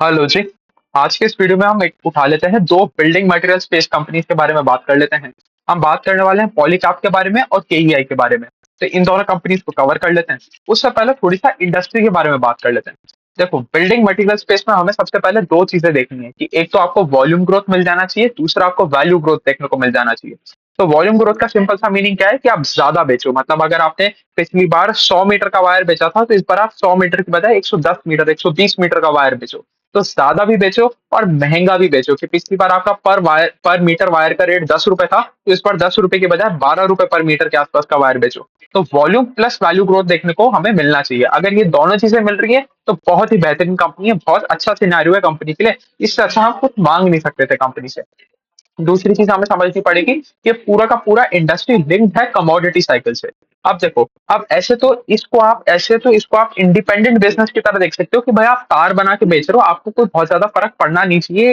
Hello जी। आज के इस वीडियो में हम एक उठा लेते हैं दो बिल्डिंग मटेरियल स्पेस कंपनीज के बारे में बात कर लेते हैं। हम बात करने वाले हैं पॉलीकैब के बारे में और केईआई के बारे में। तो इन दोनों कंपनीज को कवर कर लेते हैं। उससे पहले थोड़ी सा इंडस्ट्री के बारे में बात कर लेते हैं। देखो, बिल्डिंग मटेरियल स्पेस में हमें सबसे पहले दो चीजें देखनी है कि एक तो आपको वॉल्यूम ग्रोथ मिल जाना चाहिए, दूसरा आपको वैल्यू ग्रोथ देखने को मिल जाना चाहिए। तो वॉल्यूम ग्रोथ का सिंपल सा मीनिंग क्या है कि आप ज्यादा बेचो। मतलब अगर आपने पिछली बार 100 मीटर का वायर बेचा था, तो इस बार आप 100 मीटर की बजाय 110 मीटर 120 मीटर का वायर बेचो। तो ज्यादा भी बेचो और महंगा भी बेचो कि पिछली बार आपका पर मीटर वायर का रेट 10 रुपए था, तो इस बार 10 रुपए के बजाय 12 रुपए पर मीटर के आसपास का वायर बेचो। तो वॉल्यूम प्लस वैल्यू ग्रोथ देखने को हमें मिलना चाहिए। अगर ये दोनों चीजें मिल रही है तो बहुत ही बेहतरीन कंपनी है, बहुत अच्छा सिनेरियो है कंपनी के लिए। इससे अच्छा हम कुछ मांग नहीं सकते थे कंपनी से। दूसरी चीज हमें समझनी पड़ेगी कि पूरा का पूरा इंडस्ट्री लिंक्ड है कमोडिटी साइकिल से। अब देखो, अब ऐसे तो इसको आप इंडिपेंडेंट बिजनेस की तरह देख सकते हो कि भाई आप कार बना के बेच रहे हो, आपको कोई बहुत ज्यादा फर्क पड़ना नहीं चाहिए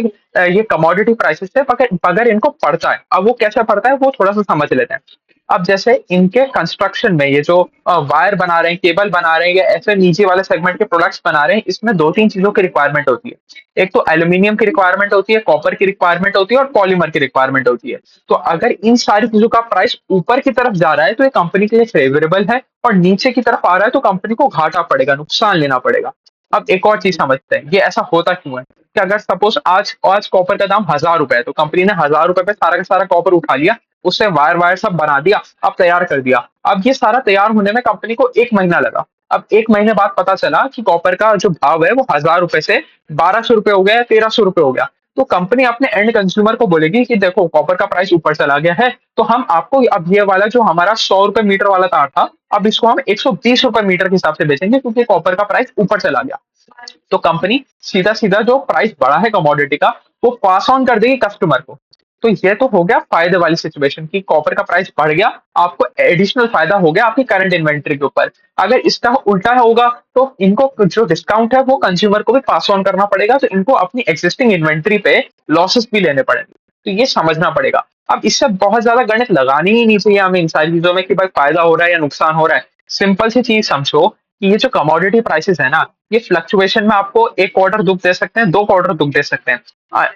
ये कमोडिटी प्राइसेस से। मगर अगर इनको पड़ता है, अब वो कैसे पड़ता है वो थोड़ा सा समझ लेते हैं। अब जैसे इनके कंस्ट्रक्शन में ये जो वायर बना रहे हैं, केबल बना रहे हैं, या ऐसे नीचे वाले सेगमेंट के प्रोडक्ट्स बना रहे हैं, इसमें दो तीन चीजों की रिक्वायरमेंट होती है। एक तो एल्यूमिनियम की रिक्वायरमेंट होती है, कॉपर की रिक्वायरमेंट होती है और पॉलीमर की रिक्वायरमेंट होती है। तो अगर इन सारी चीजों का प्राइस ऊपर की तरफ जा रहा है तो ये कंपनी के लिए फेवरेबल है, और नीचे की तरफ आ रहा है तो कंपनी को घाटा पड़ेगा, नुकसान लेना पड़ेगा। अब एक और चीज समझते हैं ये ऐसा होता क्यों है। कि अगर सपोज आज आज कॉपर का दाम 1,000 रुपए है, तो कंपनी ने 1,000 रुपए पे सारा का सारा कॉपर उठा लिया, उससे वायर वायर सब बना दिया, अब तैयार कर दिया। अब ये सारा तैयार होने में कंपनी को 1 महीना लगा। अब 1 महीने बाद पता चला कि कॉपर का जो भाव है वो 1,000 रुपए से 1,200 रुपए हो गया है, 1,300 रुपए हो गया। तो कंपनी अपने एंड कंज्यूमर को बोलेगी कि देखो, कॉपर का प्राइस ऊपर चला गया है, तो हम आपको अब ये वाला जो हमारा 100 रुपए मीटर वाला तार था, अब इसको हम 120 रुपए मीटर के हिसाब से बेचेंगे, क्योंकि कॉपर का प्राइस ऊपर चला गया। तो कंपनी सीधा सीधा जो प्राइस बढ़ा है कमोडिटी का, वो पास ऑन कर देगी कस्टमर को। तो ये तो हो गया फायदे वाली सिचुएशन कि कॉपर का प्राइस बढ़ गया, आपको एडिशनल फायदा हो गया आपकी करंट इन्वेंट्री के ऊपर। अगर इसका उल्टा होगा तो इनको जो डिस्काउंट है वो कंज्यूमर को भी पास ऑन करना पड़ेगा, तो इनको अपनी एग्जिस्टिंग इन्वेंट्री पे लॉसेस भी लेने पड़ेंगे। तो ये समझना पड़ेगा। अब इससे बहुत ज्यादा गणित लगानी ही नहीं चाहिए हमें इन सारी चीजों में कि भाई फायदा हो रहा है या नुकसान हो रहा है। सिंपल सी चीज समझो कि ये जो कमोडिटी प्राइसेस है ना, ये फ्लक्चुएशन में आपको एक क्वार्टर दुख दे सकते हैं, 2 क्वार्टर दुख दे सकते हैं,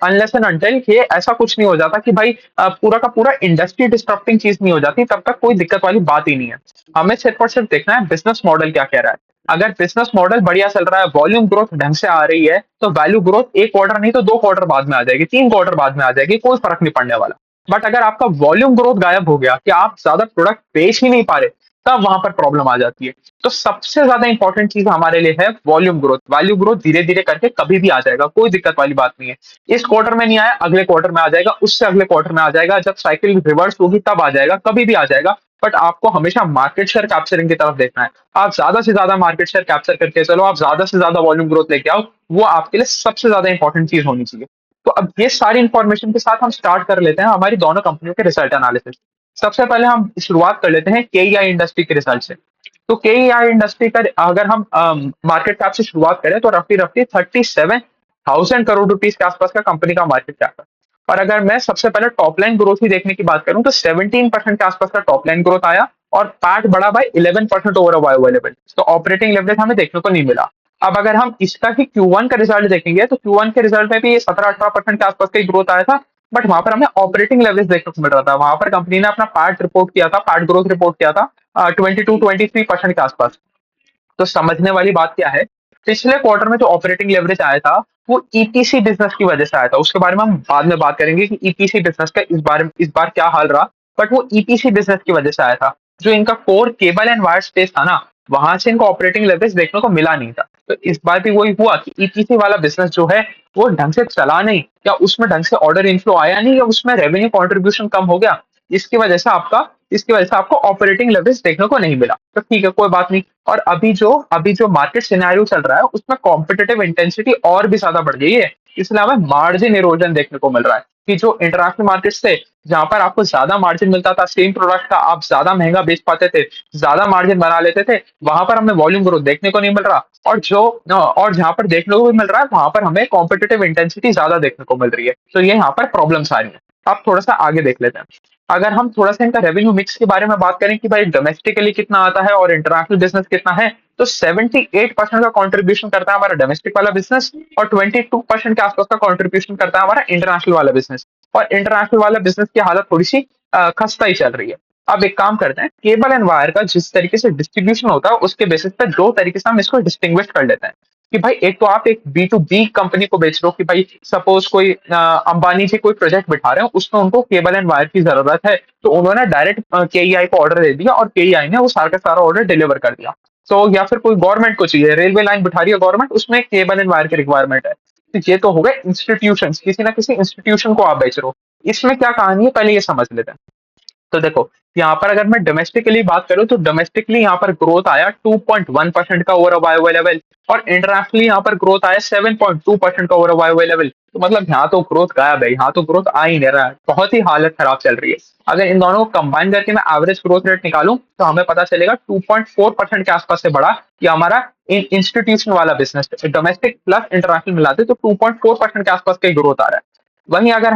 अनलेस एंड अनटिल ये ऐसा कुछ नहीं हो जाता कि भाई पूरा का पूरा इंडस्ट्री डिस्टर्बिंग चीज नहीं हो जाती, तब तक कोई दिक्कत वाली बात ही नहीं है। हमें सिर्फ और सिर्फ देखना है बिजनेस मॉडल क्या कह रहा है। अगर बिजनेस मॉडल बढ़िया चल रहा है, वॉल्यूम ग्रोथ ढंग से आ रही है, तो वैल्यू ग्रोथ 1 क्वार्टर नहीं तो 2 क्वार्टर बाद में आ जाएगी, 3 क्वार्टर बाद में आ जाएगी, कोई फर्क नहीं पड़ने वाला। बट अगर आपका वॉल्यूम ग्रोथ गायब हो गया कि आप ज्यादा प्रोडक्ट बेच ही नहीं पा रहे, तब वहां पर प्रॉब्लम आ जाती है। तो सबसे ज्यादा इंपॉर्टेंट चीज हमारे लिए है वॉल्यूम ग्रोथ। वैल्यू ग्रोथ धीरे धीरे करके कभी भी आ जाएगा, कोई दिक्कत वाली बात नहीं है। इस क्वार्टर में नहीं आया, अगले क्वार्टर में आ जाएगा, उससे अगले क्वार्टर में आ जाएगा, जब साइकिल रिवर्स होगी तब आ जाएगा, कभी भी आ जाएगा। बट आपको हमेशा मार्केट शेयर कैप्चरिंग की तरफ देखना है। आप ज्यादा से ज्यादा मार्केट शेयर कैप्चर करके चलो, आप ज्यादा से ज्यादा वॉल्यूम ग्रोथ लेके आओ, वो आपके लिए सबसे ज्यादा इंपॉर्टेंट चीज होनी चाहिए। तो अब ये सारी इंफॉर्मेशन के साथ हम स्टार्ट कर लेते हैं हमारी दोनों कंपनियों के रिजल्ट एनालिसिस। सबसे पहले हम शुरुआत कर लेते हैं केईआई इंडस्ट्री के रिजल्ट से। तो केईआई इंडस्ट्री का अगर हम मार्केट कैप से शुरुआत करें तो रफली रफली 37,000 करोड़ रुपीज के आसपास का कंपनी का मार्केट कैप है। और अगर मैं सबसे पहले टॉप लाइन ग्रोथ ही देखने की बात करूं तो 17% के आसपास का टॉप लाइन ग्रोथ आया, और पैट बढ़ा बाय 11% ओवर वाई लेवल। तो ऑपरेटिंग लेवरेज हमें देखने को नहीं मिला। अब अगर हम इसका ही Q1 का रिजल्ट देखेंगे तो Q1 के रिजल्ट में भी ये 17-18% के आसपास का ही ग्रोथ आया था। बट वहां पर हमें ऑपरेटिंग लेवरेज देखने को मिल रहा था। वहां पर कंपनी ने अपना पैट रिपोर्ट किया था, पैट ग्रोथ रिपोर्ट किया था 22-23% के आसपास। तो समझने वाली बात क्या है, पिछले क्वार्टर में जो ऑपरेटिंग लेवरेज आया था वो ईपीसी बिजनेस की वजह से आया था। उसके बारे में हम बाद में बात करेंगे कि ईपीसी बिजनेस का इस बार क्या हाल रहा। बट वो ईपीसी बिजनेस की वजह से आया था। जो इनका core cable and wire space था ना, वहां से इनको ऑपरेटिंग लेवरेज देखने को मिला नहीं था। तो इस बार भी वही हुआ कि ईपीसी वाला बिजनेस जो है वो ढंग से चला नहीं, या उसमें ढंग से ऑर्डर इनफ्लो आया नहीं, या उसमें रेवेन्यू कॉन्ट्रीब्यूशन कम हो गया। इसकी वजह से आपका इसकी वजह से आपको ऑपरेटिंग लेवरेज देखने को नहीं मिला। तो ठीक है, कोई बात नहीं। और अभी जो मार्केट सिनेरियो चल रहा है उसमें कॉम्पिटिटिव इंटेंसिटी और भी ज्यादा बढ़ गई है। इसलिए हमें मार्जिन इरोजन देखने को मिल रहा है कि जो इंटरनेशनल मार्केट से जहां पर आपको ज्यादा मार्जिन मिलता था, सेम प्रोडक्ट का आप ज्यादा महंगा बेच पाते थे, ज्यादा मार्जिन बना लेते थे, वहां पर हमें वॉल्यूम ग्रोथ देखने को नहीं मिल रहा। और जहां पर देखने को भी मिल रहा है वहां पर हमें कॉम्पिटिटिव इंटेंसिटी ज्यादा देखने को मिल रही है। तो ये यहाँ पर प्रॉब्लम्स आ रही है। अब थोड़ा सा आगे देख लेते हैं। अगर हम थोड़ा-सा इनका रेवेन्यू मिक्स के बारे में बात करें कि भाई डोमेस्टिकली कितना आता है और इंटरनेशनल बिज़नेस कितना है, तो 78% का कंट्रीब्यूशन करता है हमारा डोमेस्टिक वाला बिज़नेस और 22% के आसपास का कंट्रीब्यूशन करता है हमारा इंटरनेशनल वाला बिज़नेस। और इंटरनेशनल वाला बिज़नेस की हालत थोड़ी-सी खस्ता ही चल रही है। अब एक काम करते हैं, केबल एंड वायर का जिस तरीके से डिस्ट्रीब्यूशन होता है, उसके बेसिस पे 2 तरीके से हम इसको डिस्टिंग्विश कर लेते हैं। कि भाई एक तो आप एक बी टू बी कंपनी को बेच रहे हो कि भाई सपोज कोई अंबानी जी कोई प्रोजेक्ट बिठा रहे हो, उसमें उनको केबल एंड वायर की जरूरत है, तो उन्होंने डायरेक्ट केईआई को ऑर्डर दे दिया और केईआई ने वो सारा का सारा ऑर्डर डिलीवर कर दिया। तो या फिर कोई गवर्नमेंट को चाहिए, रेलवे लाइन बिठा रही है गवर्नमेंट, उसमें केबल एंड वायर की रिक्वायरमेंट है। तो ये तो हो गए इंस्टीट्यूशन, किसी ना किसी इंस्टीट्यूशन को आप बेच रहे हो। इसमें क्या कहानी है, पहले ये समझ लेते हैं। तो देखो, यहाँ पर अगर मैं डोमेस्टिकली बात करूँ तो डोमेस्टिकली यहाँ पर ग्रोथ आया 2.1% का ओवर वाई लेवल और इंटरनेशनली यहाँ पर ग्रोथ आया 7.2% का ओवर वाई लेवल। तो मतलब यहाँ तो ग्रोथ गायब है, यहाँ तो ग्रोथ आ ही नहीं रहा है, बहुत ही हालत खराब चल रही है। अगर इन दोनों को कंबाइन करके मैं एवरेज ग्रोथ रेट निकालूं तो हमें पता चलेगा 2.4% के आसपास से बढ़ा कि हमारा इंस्टीट्यूशन वाला बिजनेस डोमेस्टिक प्लस इंटरनेशनल मिलाते तो 2.4% के आसपास का ग्रोथ आ रहा है। वहीं अगर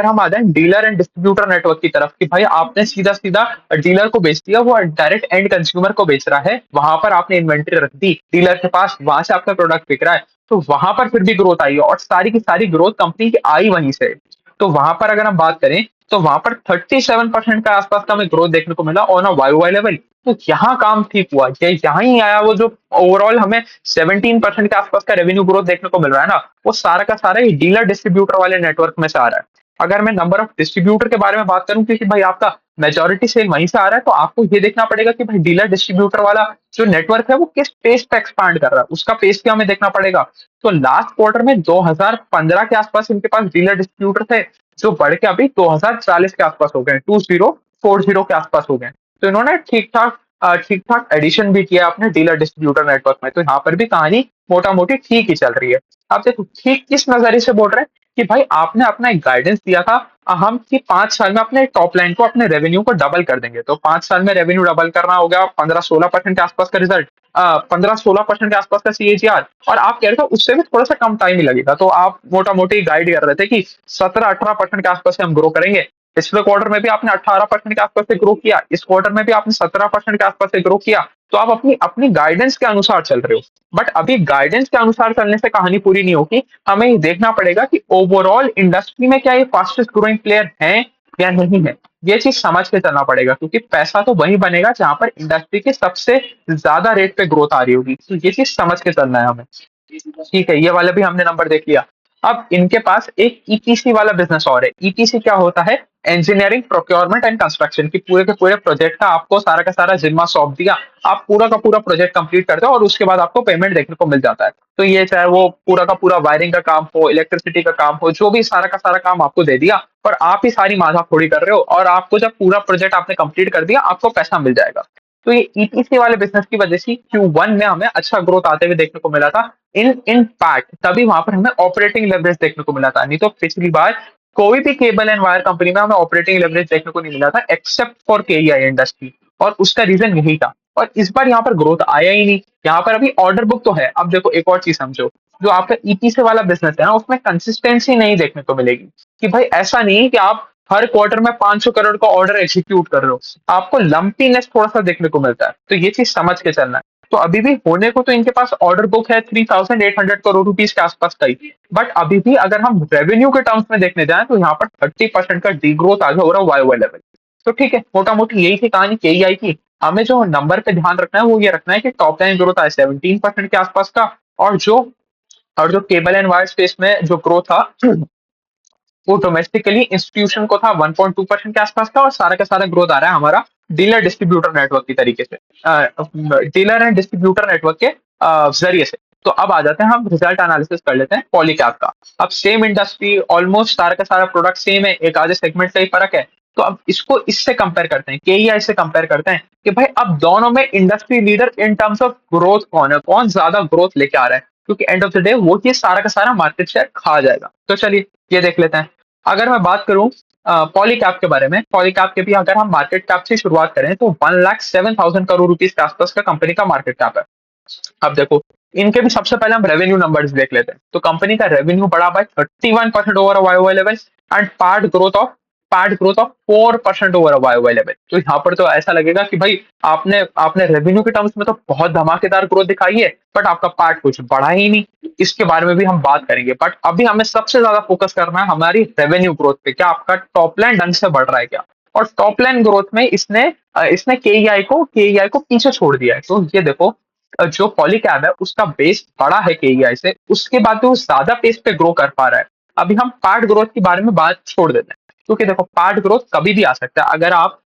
हम आ जाए डीलर एंड डिस्ट्रीब्यूटर नेटवर्क की तरफ कि भाई आपने सीधा सीधा डीलर को बेच दिया, वो डायरेक्ट एंड कंज्यूमर को बेच रहा है, वहां पर आपने इन्वेंट्री रख दी डीलर के पास, वहां से आपका प्रोडक्ट बिक रहा है, तो वहां पर फिर भी ग्रोथ आई है और सारी की सारी ग्रोथ कंपनी की आई वहीं से। तो वहां पर अगर हम बात करें तो वहां पर 37% के आसपास का हमें ग्रोथ देखने को मिला on a Y Y level. तो यहाँ काम ठीक हुआ, ये यहाँ ही आया वो जो ओवरऑल हमें 17% के आसपास का रेवेन्यू ग्रोथ देखने को मिल रहा है ना, वो सारा का सारा ही डीलर डिस्ट्रीब्यूटर वाले नेटवर्क में से आ रहा है। अगर मैं नंबर ऑफ डिस्ट्रीब्यूटर के बारे में बात करूं, क्योंकि भाई आपका मेजोरिटी सेल वहीं से आ रहा है, तो आपको ये देखना पड़ेगा कि भाई डीलर डिस्ट्रीब्यूटर वाला जो नेटवर्क है वो किस पेस पे एक्सपांड कर रहा है, उसका पेस भी हमें देखना पड़ेगा। तो लास्ट क्वार्टर में 2015 के आसपास इनके पास डीलर डिस्ट्रीब्यूटर थे, जो बढ़ के अभी 2040 के आसपास हो गए, 2040 के आसपास हो गए। तो इन्होंने ठीक ठाक एडिशन भी किया अपने डीलर डिस्ट्रीब्यूटर नेटवर्क में। तो यहाँ पर भी कहानी मोटा मोटी ठीक ही चल रही है। आप देखो ठीक किस नजरिए से बोल रहे हैं कि भाई आपने अपना एक गाइडेंस दिया था हम कि 5 साल में अपने टॉप लाइन को अपने रेवेन्यू को डबल कर देंगे। तो 5 साल में रेवेन्यू डबल करना हो गया 15-16% के आसपास का रिजल्ट, 15-16% के आसपास का सीएजीआर। और आप कह रहे थे उससे भी थोड़ा सा कम टाइम ही लगेगा, तो आप मोटा मोटी गाइड कर रहे थे कि 17-18% के आसपास से हम ग्रो करेंगे। पिछले क्वार्टर में भी आपने 18% के आसपास से ग्रो किया, इस क्वार्टर में भी आपने 17% के आसपास से ग्रो किया। तो आप अपनी अपनी गाइडेंस के अनुसार चल रहे हो। बट अभी गाइडेंस के अनुसार चलने से कहानी पूरी नहीं होगी, हमें ये देखना पड़ेगा कि ओवरऑल इंडस्ट्री में क्या ये फास्टेस्ट ग्रोइंग प्लेयर है या नहीं है। ये चीज समझ के चलना पड़ेगा, क्योंकि पैसा तो वही बनेगा जहां पर इंडस्ट्री की सबसे ज्यादा रेट पे ग्रोथ आ रही होगी। तो ये चीज समझ के चलना है हमें। ठीक है, ये वाला भी हमने नंबर देख लिया। अब इनके पास एक ईपीसी वाला बिजनेस और है। ईपीसी क्या होता है, इंजीनियरिंग प्रोक्योरमेंट एंड कंस्ट्रक्शन की पूरे के पूरे प्रोजेक्ट का आपको सारा का सारा जिम्मा सौंप दिया, आप पूरा का पूरा प्रोजेक्ट कंप्लीट करते हो और उसके बाद आपको पेमेंट देखने को मिल जाता है। तो ये चाहे वो पूरा का पूरा वायरिंग का काम हो, इलेक्ट्रिसिटी का काम हो, जो भी सारा का सारा काम आपको दे दिया और आप ही सारी माथाफोड़ी कर रहे हो, और आपको जब पूरा प्रोजेक्ट आपने कंप्लीट कर दिया आपको पैसा मिल जाएगा। तो ये ईपीसी वाले बिजनेस की वजह से Q1 में हमें अच्छा ग्रोथ आते हुए देखने को मिला था। इन फैक्ट तभी वहां पर हमें ऑपरेटिंग लेवरेज देखने को मिला था, नहीं तो पिछली बार कोई भी केबल एंड वायर कंपनी में हमें ऑपरेटिंग लेवरेज देखने को नहीं मिला था एक्सेप्ट फॉर केईआई इंडस्ट्री। और उसका रीजन यही था। और इस बार यहाँ पर ग्रोथ आया ही नहीं। यहाँ पर अभी ऑर्डर बुक तो है। अब देखो एक और चीज समझो, जो आपका ईपीसी वाला बिजनेस है ना, उसमें कंसिस्टेंसी नहीं देखने को मिलेगी। कि भाई ऐसा नहीं है कि आप हर क्वार्टर में 500 करोड़ का ऑर्डर एग्जीक्यूट कर रहे हो, आपको लंपीनेस थोड़ा सा देखने को मिलता है। तो ये चीज समझ के चलना है। तो अभी भी होने को तो इनके पास ऑर्डर बुक है 3,800 करोड़ रुपीज के आसपास का ही। बट अभी भी अगर हम रेवेन्यू के टर्म्स में देखने जाएं तो यहाँ पर 30% का डी ग्रोथ आगे हो रहा है वाई वाई लेवल। तो ठीक है, मोटा मोटी यही थी कहानी केईआई की। हमें जो नंबर पे ध्यान रखना है वो ये रखना है कि टॉप लाइन ग्रोथ आए 17% के आसपास का, और जो केबल एंड वायर स्पेस में जो ग्रोथ था वो डोमेस्टिकली इंस्टीट्यूशन को था 1.2% के आसपास का, और सारा का सारा ग्रोथ आ रहा है हमारा डीलर डिस्ट्रीब्यूटर नेटवर्क की तरीके से, डीलर एंड डिस्ट्रीब्यूटर नेटवर्क के जरिए से। तो अब आ जाते हैं, हम रिजल्ट एनालिसिस कर लेते हैं पॉलीकैब का। अब सेम इंडस्ट्री, ऑलमोस्ट सारा का सारा प्रोडक्ट सेम है, एक आधे सेगमेंट का ही फर्क है। तो अब इसको इससे कंपेयर करते हैं, केईआई से कंपेयर करते हैं कि भाई अब दोनों में industry leader in terms of growth कौन है, कौन ज्यादा ग्रोथ लेके आ रहा है, क्योंकि एंड ऑफ द डे वो चीज सारा का सारा मार्केट शेयर खा जाएगा। तो चलिए ये देख लेते हैं। अगर मैं बात करूं पॉलीकैब के बारे में, पॉलीकैब के भी अगर हम मार्केट कैप से शुरुआत करें तो 1,07,000 करोड़ रुपीज के आसपास का कंपनी का मार्केट कैप है। अब देखो इनके भी सबसे पहले हम रेवेन्यू नंबर्स देख लेते हैं। तो कंपनी का रेवेन्यू बढ़ा by 31% over Y level and part growth of PAT growth of 4% over Y level. तो यहाँ पर तो ऐसा लगेगा कि भाई आपने आपने रेवेन्यू के टर्म्स में तो बहुत धमाकेदार ग्रोथ दिखाई है, बट आपका पैट कुछ बढ़ा ही नहीं। इसके बारे में भी हम बात करेंगे, बट अभी हमें सबसे ज्यादा फोकस करना है हमारी रेवेन्यू ग्रोथ पे। क्या आपका टॉप लाइन ढंग से बढ़ रहा है क्या? और टॉप लाइन ग्रोथ में इसने केईआई को पीछे छोड़ दिया है। तो ये देखो, जो पॉलीकैब है उसका बेस बड़ा है केईआई से, उसके बाद भी वो ज्यादा पेस पे ग्रो कर पा रहा है। अभी हम पार्ट ग्रोथ के बारे में बात छोड़ देते हैं, क्योंकि देखो पार्ट ग्रोथ कभी भी आ सकता है।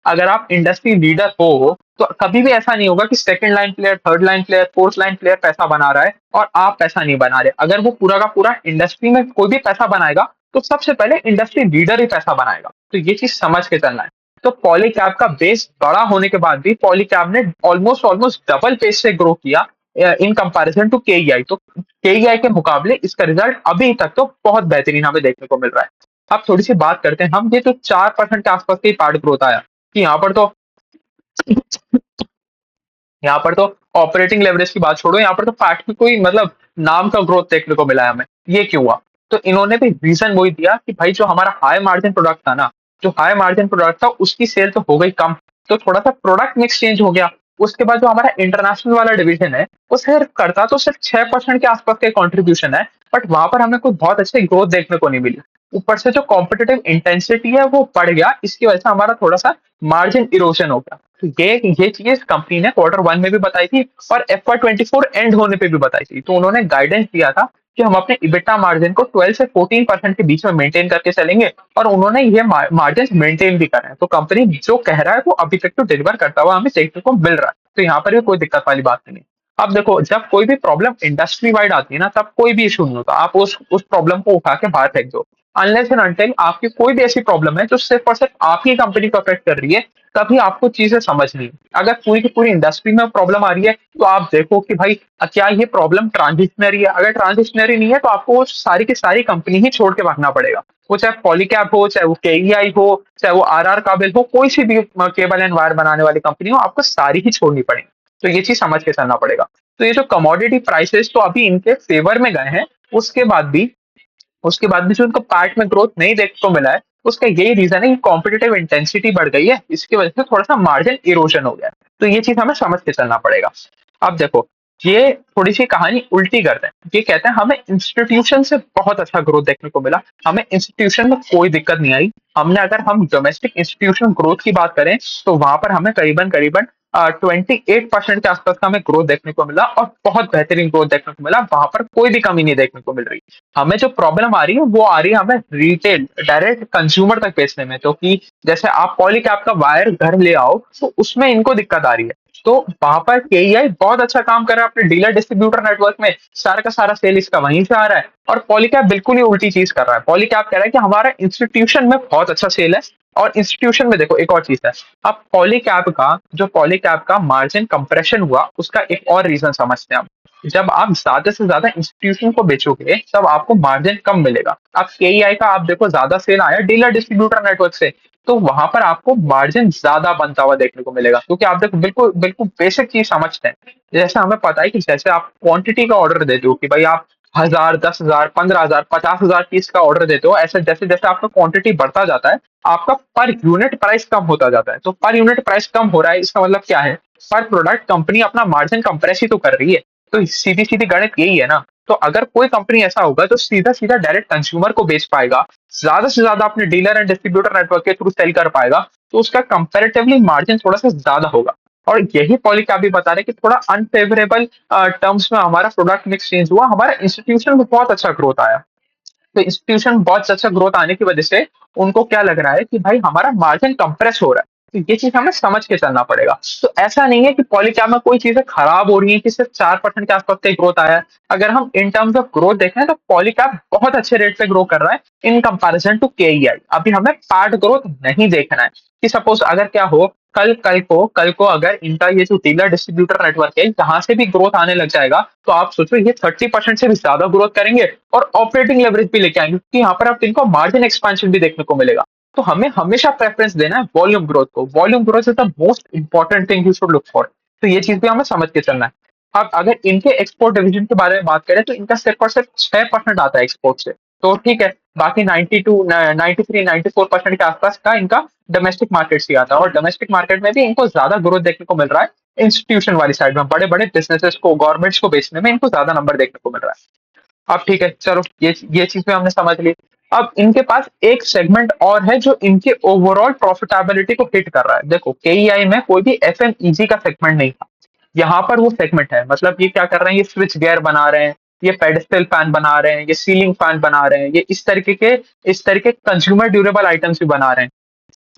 अगर आप इंडस्ट्री लीडर हो तो कभी भी ऐसा नहीं होगा कि second line player, third line player, fourth line player पैसा बना रहा है और आप पैसा नहीं बना रहे। अगर वो पूरा का पूरा इंडस्ट्री में कोई भी पैसा बनाएगा तो सबसे पहले इंडस्ट्री लीडर ही पैसा बनाएगा। तो ये चीज समझ के चलना है। तो पॉलीकैब का बेस बड़ा होने के बाद भी पॉलीकैब ने ऑलमोस्ट ऑलमोस्ट डबल पेस से ग्रो किया इन कंपैरिजन टू केईआई। तो केईआई के मुकाबले इसका रिजल्ट अभी तक तो बहुत बेहतरीन हमें देखने को मिल रहा है। अब थोड़ी सी बात करते हैं हम, ये तो 4% के आसपास की पार्ट ग्रोथ आया कि यहाँ पर तो ऑपरेटिंग लेवरेज की बात छोड़ो, यहाँ पर तो पैट की कोई मतलब नाम का ग्रोथ देखने को मिला है हमें। ये क्यों हुआ? तो इन्होंने भी रीजन वही दिया कि भाई जो हमारा हाई मार्जिन प्रोडक्ट था ना, जो हाई मार्जिन प्रोडक्ट था उसकी सेल तो हो गई कम, तो थोड़ा सा प्रोडक्ट मिक्स चेंज हो गया। उसके बाद जो हमारा इंटरनेशनल वाला डिवीजन है वो सिर्फ 6% के आसपास का कंट्रीब्यूशन है, बट वहां पर हमें कोई बहुत अच्छी ग्रोथ देखने को नहीं मिली। ऊपर से जो कॉम्पिटेटिव इंटेंसिटी है वो बढ़ गया, इसकी वजह से हमारा थोड़ा सा मार्जिन इरोजन हो गया। तो ये चीज कंपनी ने Q1 में भी बताई थी और FY24 एंड होने पे भी बताई थी। तो उन्होंने गाइडेंस दिया था कि हम अपने इबिटा मार्जिन को 12 से 14% के बीच में मेंटेन करके चलेंगे, और उन्होंने ये मार्जिन मेंटेन भी करे हैं। तो कंपनी जो कह रहा है वो अभी तक तो डिलीवर करता हुआ हमें देखने को मिल रहा है। तो यहाँ पर भी कोई दिक्कत वाली बात नहीं है। अब देखो, जब कोई भी प्रॉब्लम इंडस्ट्री वाइड आती है ना, तब कोई भी इशू नहीं होता, आप उस प्रॉब्लम को उठा के बाहर फेंक दो। अनलेस एंड अनटिल आपकी कोई भी ऐसी प्रॉब्लम है जो सिर्फ और सिर्फ आपकी कंपनी को अफेक्ट कर रही है, तभी आपको चीजें समझनी है। अगर पूरी की पूरी इंडस्ट्री में प्रॉब्लम आ रही है तो आप देखो कि भाई क्या ये प्रॉब्लम ट्रांजिशनरी है। अगर ट्रांजिशनरी नहीं है तो आपको वो सारी की सारी कंपनी ही छोड़ के भागना पड़ेगा। वो चाहे पॉलीकैब हो, चाहे वो केईआई हो, चाहे वो काबिल हो, कोई सी भी केबल एंड वायर बनाने वाली कंपनी हो, आपको सारी ही छोड़नी पड़ेगी। तो ये चीज समझ के चलना पड़ेगा। तो ये जो कमोडिटी प्राइसेस तो अभी इनके फेवर में गए हैं, उसके बाद भी उसके बाद भी जो उनको पार्ट में ग्रोथ नहीं देखने को मिला है, उसका यही रीजन है कि कॉम्पिटेटिव इंटेंसिटी बढ़ गई है, इसकी वजह से थोड़ा सा मार्जिन इरोजन हो गया है। तो ये चीज हमें समझ के चलना पड़ेगा। अब देखो, ये थोड़ी सी कहानी उल्टी करते हैं। ये कहते हैं हमें इंस्टीट्यूशन से बहुत अच्छा ग्रोथ देखने को मिला, हमें इंस्टीट्यूशन में कोई दिक्कत नहीं आई। अगर हम डोमेस्टिक इंस्टीट्यूशन ग्रोथ की बात करें तो वहां पर हमें करीबन करीबन 28% के आसपास का हमें ग्रोथ देखने को मिला, और बहुत बेहतरीन ग्रोथ देखने को मिला। वहां पर कोई भी कमी नहीं देखने को मिल रही। हमें जो प्रॉब्लम आ रही है वो आ रही है हमें रिटेल डायरेक्ट कंज्यूमर तक बेचने में। तो कि जैसे आप पॉलीकैब का वायर घर ले आओ तो उसमें इनको दिक्कत आ रही है। तो वहां पर केईआई बहुत अच्छा काम कर रहा है अपने डीलर डिस्ट्रीब्यूटर नेटवर्क में, सारा का सारा सेल इसका वहीं से आ रहा है। और पॉलीकैब बिल्कुल ही उल्टी चीज कर रहा है। पॉलीकैब कह रहा है कि हमारा इंस्टीट्यूशन में बहुत अच्छा सेल है, और इंस्टीट्यूशन में देखो एक और चीज है। अब पॉलीकैब का मार्जिन कंप्रेशन हुआ, उसका एक और रीजन समझते हैं हम। जब आप ज्यादा से ज्यादा इंस्टीट्यूशन को बेचोगे तब आपको मार्जिन कम मिलेगा। अब केईआई का आप देखो ज्यादा सेल आया डीलर डिस्ट्रीब्यूटर नेटवर्क से, तो वहां पर आपको मार्जिन ज्यादा बनता हुआ देखने को मिलेगा। क्योंकि आप देखो बिल्कुल बिल्कुल बेसिक चीज समझते हैं। जैसे हमें पता है कि जैसे आप क्वांटिटी का ऑर्डर देते हो कि भाई आप 1000, 10,000, 15,000, 50,000 पीस का ऑर्डर देते हो, ऐसे जैसे जैसे आपका क्वांटिटी बढ़ता जाता है आपका पर यूनिट प्राइस कम होता जाता है। तो पर यूनिट प्राइस कम हो रहा है, इसका मतलब क्या है? पर प्रोडक्ट कंपनी अपना मार्जिन कंप्रेस ही तो कर रही है। तो सीधी सीधी गणित यही है ना। तो अगर कोई कंपनी ऐसा होगा जो सीधा सीधा डायरेक्ट कंज्यूमर को बेच पाएगा, ज्यादा से ज्यादा अपने डीलर एंड डिस्ट्रीब्यूटर नेटवर्क के थ्रू सेल कर पाएगा, तो उसका कंपैरेटिवली मार्जिन थोड़ा सा ज्यादा होगा। और यही पॉलीकैब भी बता रहे कि थोड़ा अनफेवरेबल टर्म्स में हमारा प्रोडक्ट मिक्स चेंज हुआ, हमारा इंस्टीट्यूशन में बहुत अच्छा ग्रोथ आया। तो इंस्टीट्यूशन बहुत अच्छा ग्रोथ आने की वजह से उनको क्या लग रहा है कि भाई हमारा मार्जिन कंप्रेस हो रहा है। तो ये चीज हमें समझ के चलना पड़ेगा। तो ऐसा नहीं है कि पॉलीकैब में कोई चीजें खराब हो रही है कि सिर्फ 4% के आसपास का ग्रोथ आया है। अगर हम इन टर्म्स ऑफ ग्रोथ देखें तो पॉलीकैब बहुत अच्छे रेट पे ग्रो कर रहा है इन कंपैरिजन टू केईआई। अभी हमें पार्ट ग्रोथ नहीं देखना है कि सपोज अगर क्या हो, कल को अगर इनका ये जो डीलर डिस्ट्रीब्यूटर नेटवर्क है जहां से भी ग्रोथ आने लग जाएगा, तो आप सोचो ये 30% से भी ज्यादा ग्रोथ करेंगे और ऑपरेटिंग लेवरेज भी लेके आएंगे, क्योंकि यहाँ पर आप इनको मार्जिन एक्सपेंशन भी देखने को मिलेगा। तो हमें हमेशा प्रेफरेंस देना है वॉल्यूम ग्रोथ को। Volume growth is the most important thing you should look for. तो ये चीज भी हमें समझ के चलना है। अब अगर इनके एक्सपोर्ट डिवीजन के बारे में बात करें तो इनका सिर्फ और सिर्फ 6% आता है एक्सपोर्ट से। तो ठीक है, बाकी 93-94% के आसपास का इनका डोमेस्टिक मार्केट से आता है, और डोमेस्टिक मार्केट में भी इनको ज्यादा ग्रोथ देखने को मिल रहा है इंस्टीट्यूशन वाली साइड में, बड़े बड़े बिजनेसेस को, गवर्नमेंट्स को बेचने में इनको ज्यादा नंबर देखने को मिल रहा है। अब ठीक है, चलो ये चीज भी हमने समझ ली। अब इनके पास एक सेगमेंट और है जो इनके ओवरऑल प्रॉफिटेबिलिटी को हिट कर रहा है। देखो केईआई में कोई भी एफएमईजी का सेगमेंट नहीं था, यहाँ पर वो सेगमेंट है। मतलब ये क्या कर रहे हैं, ये स्विच गियर बना रहे हैं, ये पेडेस्टल फैन बना रहे हैं, ये सीलिंग फैन बना रहे हैं, ये इस तरह के कंज्यूमर ड्यूरेबल आइटम्स भी बना रहे हैं।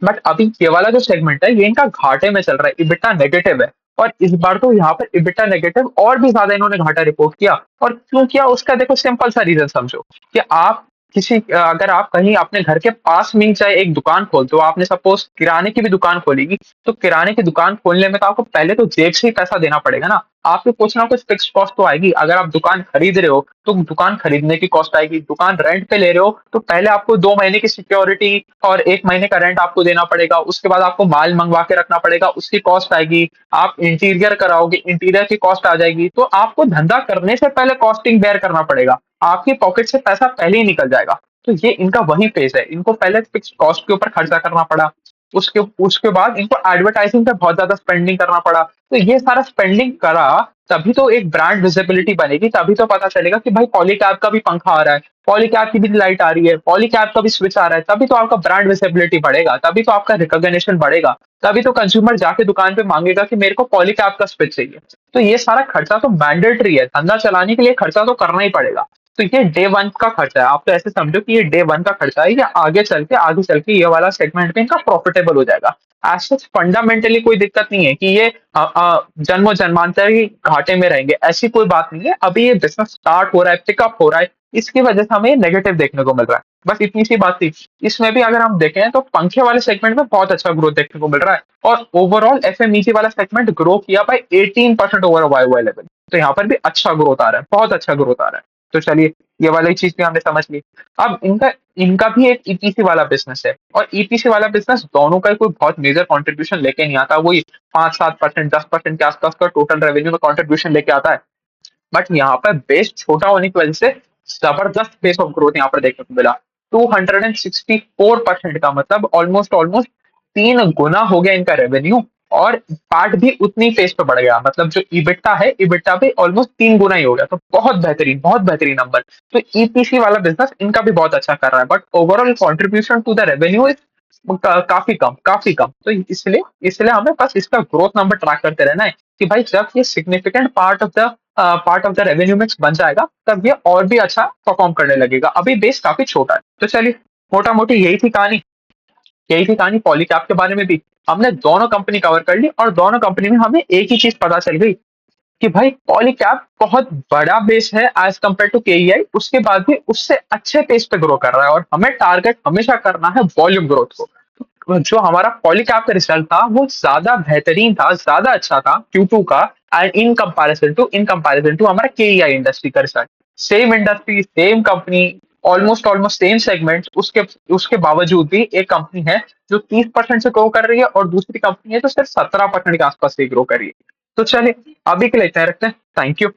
बट अभी ये वाला जो सेगमेंट है ये इनका घाटे में चल रहा है, इबिटा नेगेटिव है। और इस बार तो यहाँ पर इबिटा नेगेटिव और भी ज्यादा इन्होंने घाटा रिपोर्ट किया। और क्यों किया उसका देखो सिंपल सा रीजन समझो कि आप अगर आप कहीं अपने घर के पास में ही चाहे एक दुकान खोलते हो, आपने सपोज किराने की भी दुकान खोलेगी, तो किराने की दुकान खोलने में तो आपको पहले तो जेब से ही पैसा देना पड़ेगा ना। आपको कुछ ना कुछ फिक्स कॉस्ट तो आएगी। अगर आप दुकान खरीद रहे हो तो दुकान खरीदने की कॉस्ट आएगी, दुकान रेंट पे ले रहे हो तो पहले आपको 2 महीने की सिक्योरिटी और 1 महीने का रेंट आपको देना पड़ेगा, उसके बाद आपको माल मंगवा के रखना पड़ेगा, उसकी कॉस्ट आएगी। आप इंटीरियर कराओगे, इंटीरियर की कॉस्ट आ जाएगी। तो आपको धंधा करने से पहले कॉस्टिंग बेयर करना पड़ेगा, आपकी पॉकेट से पैसा पहले ही निकल जाएगा। तो ये इनका वही फेज है, इनको पहले फिक्स कॉस्ट के ऊपर खर्चा करना पड़ा, उसके उसके बाद इनको एडवर्टाइजिंग पे बहुत ज्यादा स्पेंडिंग करना पड़ा। तो ये सारा स्पेंडिंग करा तभी तो एक ब्रांड विजिबिलिटी बनेगी, तभी तो पता चलेगा कि भाई पॉलीकैब का भी पंखा आ रहा है, पॉलीकैब की भी लाइट आ रही है, पॉलीकैब का भी स्विच आ रहा है। तभी तो आपका ब्रांड विजिबिलिटी बढ़ेगा, तभी तो आपका रिकॉग्निशन बढ़ेगा, तभी तो कंज्यूमर जाके दुकान पे मांगेगा कि मेरे को पॉलीकैब का स्विच चाहिए। तो ये सारा खर्चा तो मैंडेटरी है, धंधा चलाने के लिए खर्चा तो करना ही पड़ेगा। तो ये डे वन का खर्चा है, आप तो ऐसे समझो कि ये डे वन का खर्चा है। ये आगे चल के ये वाला सेगमेंट में इनका प्रॉफिटेबल हो जाएगा। एज सच फंडामेंटली कोई दिक्कत नहीं है कि ये जन्मों जन्मांतर ही घाटे में रहेंगे, ऐसी कोई बात नहीं है। अभी ये बिजनेस स्टार्ट हो रहा है, पिकअप हो रहा है, इसकी वजह से हमें नेगेटिव देखने को मिल रहा है। बस इतनी सी बात थी। इसमें भी अगर हम देखें तो पंखे वाले सेगमेंट में बहुत अच्छा ग्रोथ देखने को मिल रहा है, और ओवरऑल एफएमईजी वाला सेगमेंट ग्रो किया बाय 18% ओवर वाई लेवल। तो यहाँ पर भी अच्छा ग्रोथ आ रहा है, बहुत अच्छा ग्रोथ आ रहा है। तो चलिए, ये वाली चीज भी हमने समझ ली। अब इनका इनका भी एक ईपीसी वाला बिजनेस है, और ईपीसी वाला बिजनेस दोनों का कोई बहुत मेजर कंट्रीब्यूशन लेके नहीं आता, वही 5-7%, 10% के आसपास का टोटल रेवेन्यू में कंट्रीब्यूशन लेके आता है। बट यहाँ पर बेस छोटा होने की वजह से जबरदस्त पेस ऑफ ग्रोथ यहाँ पर देखने को मिला। 264% का मतलब ऑलमोस्ट ऑलमोस्ट 3 गुना हो गया इनका रेवेन्यू। और पार्ट भी उतनी पेस पे बढ़ गया, मतलब जो इबिट्टा है, इबिट्टा भी ऑलमोस्ट 3 गुना ही हो गया। तो बहुत बेहतरीन नंबर। तो ईपीसी वाला बिजनेस इनका भी बहुत अच्छा कर रहा है, but overall contribution to the revenue is काफी कम। तो इसलिए इसलिए हमें बस इसका ग्रोथ नंबर ट्रैक करते रहना है कि भाई जब ये significant part of the revenue mix बन जाएगा तब ये और भी अच्छा परफॉर्म करने लगेगा। अभी बेस काफी छोटा है। तो चलिए, मोटा मोटी यही थी कहानी पॉलीकैब के बारे में भी। हमने दोनों कंपनी कवर कर ली, और दोनों कंपनी में हमें एक ही चीज पता चल गई कि भाई पॉलीकैब बहुत बड़ा बेस है एज कंपेयर टू केईआई, उसके बाद भी उससे अच्छे पेस पे ग्रो कर रहा है, और हमें टारगेट हमेशा करना है वॉल्यूम ग्रोथ को। जो हमारा पॉलीकैब का रिजल्ट था वो ज्यादा बेहतरीन था, ज्यादा अच्छा था Q2 का, एंड इन कंपैरिजन टू हमारा केईआई इंडस्ट्री का result. Same industry, same company, almost almost same segment, उसके उसके बावजूद भी एक कंपनी है जो 30% से ग्रो कर रही है, और दूसरी कंपनी है जो सिर्फ 17% के आसपास से ग्रो कर रही है। तो चलिए, अभी के लिए इतना ही रखते हैं। Thank you.